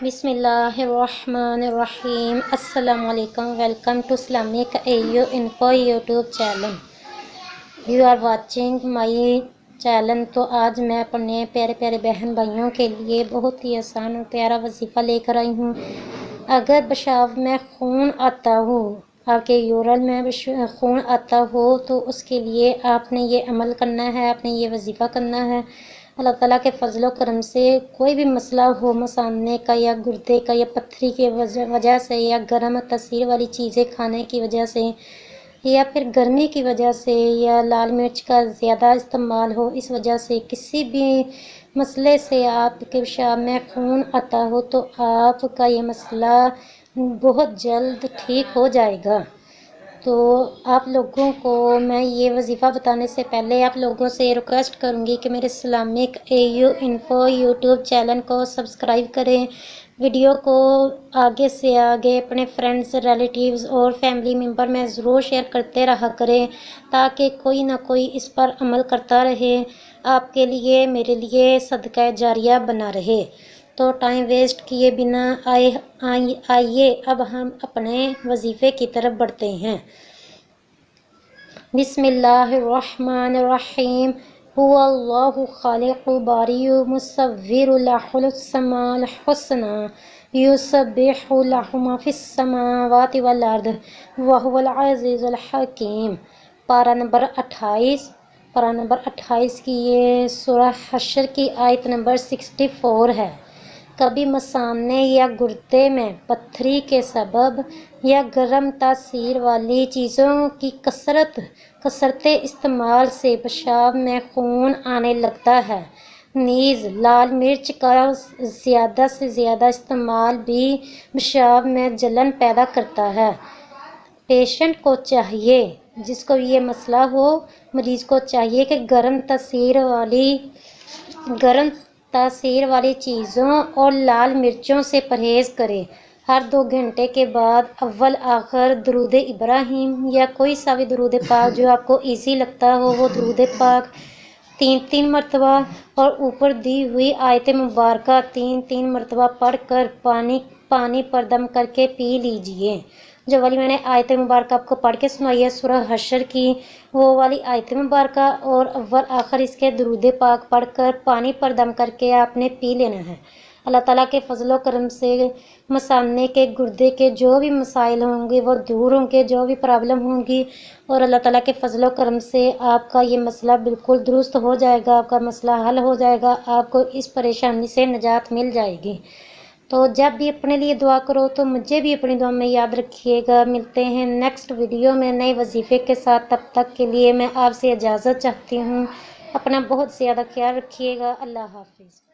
بسم اللہ الرحمن الرحیم۔ السلام علیکم، ویلکم ٹو اسلامک ایو info YouTube channel. You are watching my channel. تو آج میں اپنے پیارے پیارے بہن بھائیوں کے لیے بہت ہی آسان اور پیارا وظیفہ لے کر آئی ہوں۔ اگر پیشاب میں خون آتا ہو، آپ کے یورل میں خون آتا ہو، تو اس کے لیے آپ نے یہ عمل کرنا ہے، آپ نے یہ وظیفہ کرنا ہے۔ اللہ تعالیٰ کے فضل و کرم سے کوئی بھی مسئلہ ہو مثانے کا یا گردے کا یا پتھری کی وجہ سے یا گرم تاثیر والی چیزیں کھانے کی وجہ سے یا پھر گرمی کی وجہ سے یا لال مرچ کا زیادہ استعمال ہو، اس وجہ سے کسی بھی مسئلے سے آپ کے پیشاب میں خون آتا ہو، تو آپ کا یہ مسئلہ بہت جلد ٹھیک ہو جائے گا۔ تو آپ لوگوں کو میں یہ وظیفہ بتانے سے پہلے آپ لوگوں سے ریکویسٹ کروں گی کہ میرے اسلامک ایو انفو یوٹیوب چینل کو سبسکرائب کریں، ویڈیو کو آگے سے آگے اپنے فرینڈز، ریلیٹیوز اور فیملی ممبر میں ضرور شیئر کرتے رہا کریں، تاکہ کوئی نہ کوئی اس پر عمل کرتا رہے، آپ کے لیے میرے لیے صدقہ جاریہ بنا رہے۔ تو ٹائم ویسٹ کیے بنا آئیے اب ہم اپنے وظیفے کی طرف بڑھتے ہیں۔ بسم اللہ الرحمن الرحیم۔ هو اللہ خالق باری مصور له الاسماء الحسنى یسبح له ما فی السماوات والارض وهو العزیز الحکیم۔ پارہ نمبر 28 کی یہ سورہ حشر کی آیت نمبر 64 ہے۔ کبھی مثانے یا گردے میں پتھری کے سبب یا گرم تاثیر والی چیزوں کی کثرت استعمال سے پیشاب میں خون آنے لگتا ہے۔ نیز لال مرچ کا زیادہ سے زیادہ استعمال بھی پیشاب میں جلن پیدا کرتا ہے۔ پیشنٹ کو چاہیے، جس کو یہ مسئلہ ہو، مریض کو چاہیے کہ گرم تاثیر والی چیزوں اور لال مرچوں سے پرہیز کرے۔ ہر 2 گھنٹے کے بعد اول آخر درود ابراہیم یا کوئی سا بھی درود پاک جو آپ کو ایزی لگتا ہو، وہ درود پاک 3 مرتبہ اور اوپر دی ہوئی آیت مبارکہ 3 مرتبہ پڑھ کر پانی پر دم کر کے پی لیجئے۔ جو والی میں نے آیت مبارکہ آپ کو پڑھ کے سنائی ہے سورہ حشر کی، وہ والی آیت مبارکہ اور اول آخر اس کے درود پاک پڑھ کر پانی پر دم کر کے آپ نے پی لینا ہے۔ اللہ تعالیٰ کے فضل و کرم سے مثانے کے، گردے کے جو بھی مسائل ہوں گے وہ دور ہوں گے، جو بھی پرابلم ہوں گی، اور اللہ تعالیٰ کے فضل و کرم سے آپ کا یہ مسئلہ بالکل درست ہو جائے گا، آپ کا مسئلہ حل ہو جائے گا، آپ کو اس پریشانی سے نجات مل جائے گی۔ تو جب بھی اپنے لیے دعا کرو تو مجھے بھی اپنی دعا میں یاد رکھیے گا۔ ملتے ہیں نیکسٹ ویڈیو میں نئے وظیفے کے ساتھ، تب تک کے لیے میں آپ سے اجازت چاہتی ہوں۔ اپنا بہت زیادہ خیال رکھیے گا۔ اللہ حافظ۔